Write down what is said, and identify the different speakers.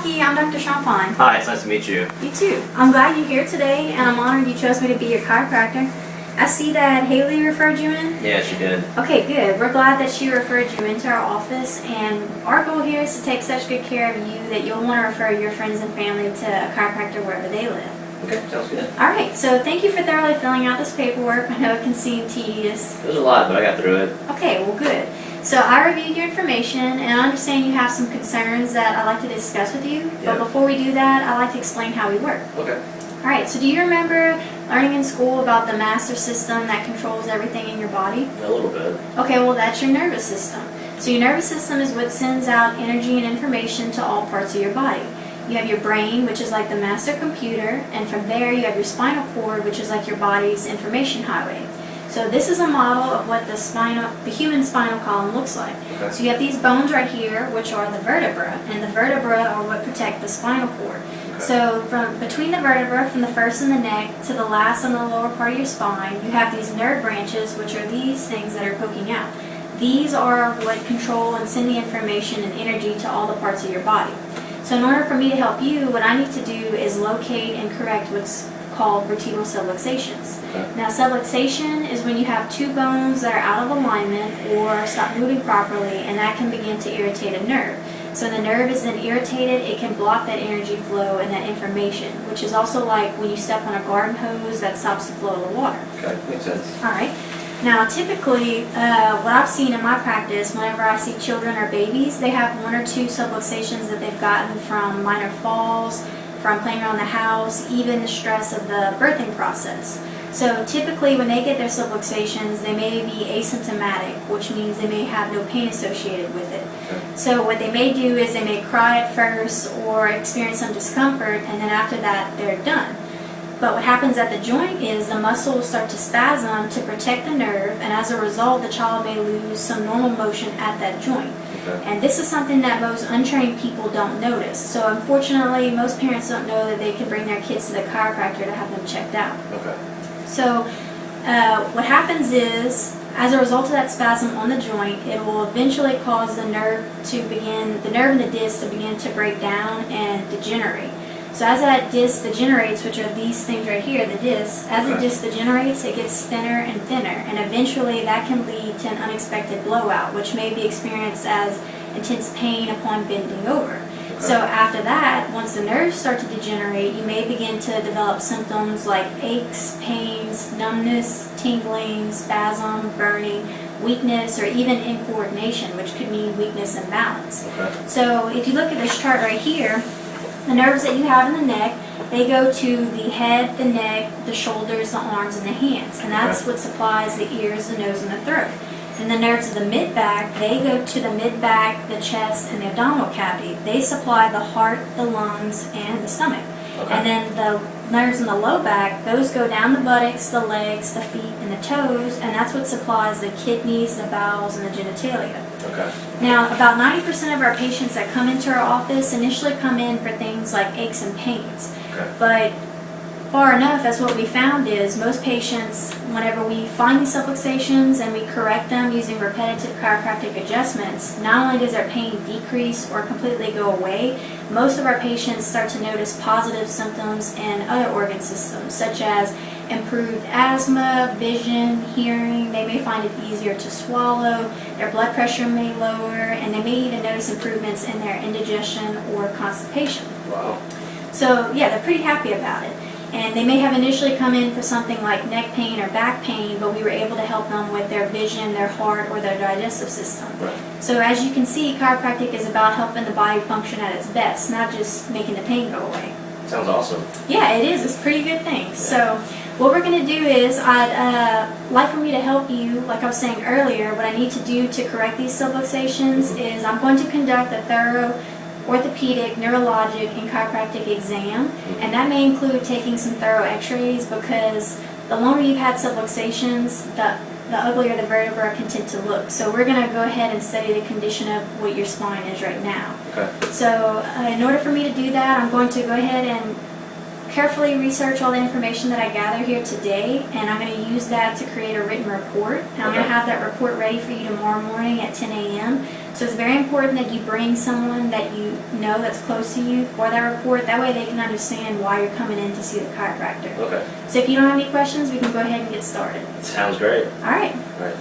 Speaker 1: Rocky. I'm Dr. Champagne.
Speaker 2: Hi, it's nice to meet you.
Speaker 1: You too. I'm glad you're here today, and I'm honored you chose me to be your chiropractor. I see that Haley referred you in.
Speaker 2: Yeah, she did.
Speaker 1: Okay, good. We're glad that she referred you into our office, and our goal here is to take such good care of you that you'll want to refer your friends and family to a chiropractor wherever they live.
Speaker 2: Okay, sounds good.
Speaker 1: All right, so thank you for thoroughly filling out this paperwork. I know it can seem tedious.
Speaker 2: It was a lot, but I got through it.
Speaker 1: Okay, well, good. So I reviewed your information, and I understand you have some concerns that I'd like to discuss with you.
Speaker 2: Yeah.
Speaker 1: But before we do that, I'd like to explain how we work.
Speaker 2: Okay.
Speaker 1: All right, so do you remember learning in school about the master system that controls everything in your body?
Speaker 2: A little bit.
Speaker 1: Okay, well, that's your nervous system. So your nervous system is what sends out energy and information to all parts of your body. You have your brain, which is like the master computer, and from there you have your spinal cord, which is like your body's information highway. So this is a model of what the human spinal column looks like.
Speaker 2: Okay.
Speaker 1: So you have these bones right here, which are the vertebra, and the vertebra are what protect the spinal cord.
Speaker 2: Okay.
Speaker 1: So from between the vertebra, from the first in the neck to the last on the lower part of your spine, you have these nerve branches, which are these things that are poking out. These are what control and send the information and energy to all the parts of your body. So in order for me to help you, what I need to do is locate and correct what's called vertebral subluxations.
Speaker 2: Okay.
Speaker 1: Now, subluxation is when you have two bones that are out of alignment or stop moving properly, and that can begin to irritate a nerve. So when the nerve is then irritated, it can block that energy flow and that information, which is also like when you step on a garden hose that stops the flow of the water.
Speaker 2: Okay, makes sense.
Speaker 1: All right. Now, typically, what I've seen in my practice, whenever I see children or babies, they have one or two subluxations that they've gotten from minor falls, from playing around the house, even the stress of the birthing process. So typically, when they get their subluxations, they may be asymptomatic, which means they may have no pain associated with it.
Speaker 2: Okay.
Speaker 1: So what they may do is they may cry at first or experience some discomfort, and then after that, they're done. But what happens at the joint is the muscles start to spasm to protect the nerve, and as a result, the child may lose some normal motion at that joint.
Speaker 2: Okay.
Speaker 1: And this is something that most untrained people don't notice. So unfortunately, most parents don't know that they can bring their kids to the chiropractor to have them checked out.
Speaker 2: Okay.
Speaker 1: So what happens is, as a result of that spasm on the joint, it will eventually cause the nerve and the disc to begin to break down and degenerate. So as that disc degenerates, which are these things right here, the disc, as the disc degenerates, it gets thinner and thinner, and eventually that can lead to an unexpected blowout, which may be experienced as intense pain upon bending over.
Speaker 2: Okay.
Speaker 1: So after that, once the nerves start to degenerate, you may begin to develop symptoms like aches, pains, numbness, tingling, spasm, burning, weakness, or even incoordination, which could mean weakness and balance.
Speaker 2: Okay.
Speaker 1: So if you look at this chart right here, the nerves that you have in the neck, they go to the head, the neck, the shoulders, the arms, and the hands. And that's what supplies the ears, the nose, and the throat. And the nerves of the mid-back, they go to the mid-back, the chest, and the abdominal cavity. They supply the heart, the lungs, and the stomach.
Speaker 2: Okay.
Speaker 1: And then the nerves in the low back, those go down the buttocks, the legs, the feet, and the toes, and that's what supplies the kidneys, the bowels, and the genitalia.
Speaker 2: Okay.
Speaker 1: Now, about 90% of our patients that come into our office initially come in for things like aches and pains.
Speaker 2: Okay.
Speaker 1: But far enough, as what we found is most patients, whenever we find these subluxations and we correct them using repetitive chiropractic adjustments, not only does their pain decrease or completely go away, most of our patients start to notice positive symptoms in other organ systems, such as improved asthma, vision, hearing. They may find it easier to swallow, their blood pressure may lower, and they may even notice improvements in their indigestion or constipation.
Speaker 2: Wow.
Speaker 1: So yeah, they're pretty happy about it. And they may have initially come in for something like neck pain or back pain, but we were able to help them with their vision, their heart, or their digestive system.
Speaker 2: Right.
Speaker 1: So as you can see, chiropractic is about helping the body function at its best, not just making the pain go away.
Speaker 2: Sounds awesome.
Speaker 1: Yeah, it is. It's a pretty good thing. Yeah. So what we're going to do is I'd like for me to help you, like I was saying earlier, what I need to do to correct these subluxations is I'm going to conduct a thorough orthopedic, neurologic, and chiropractic exam, and that may include taking some thorough x-rays because the longer you've had subluxations, the uglier the vertebra can tend to look. So we're going to go ahead and study the condition of what your spine is right now.
Speaker 2: Okay.
Speaker 1: So in order for me to do that, I'm going to go ahead and carefully research all the information that I gather here today, and I'm going to use that to create a written report. And I'm going to have that report ready for you tomorrow morning at 10 a.m. So it's very important that you bring someone that you know that's close to you for that report. That way they can understand why you're coming in to see the chiropractor.
Speaker 2: Okay.
Speaker 1: So if you don't have any questions, we can go ahead and get started.
Speaker 2: Sounds great.
Speaker 1: All right.
Speaker 2: All right.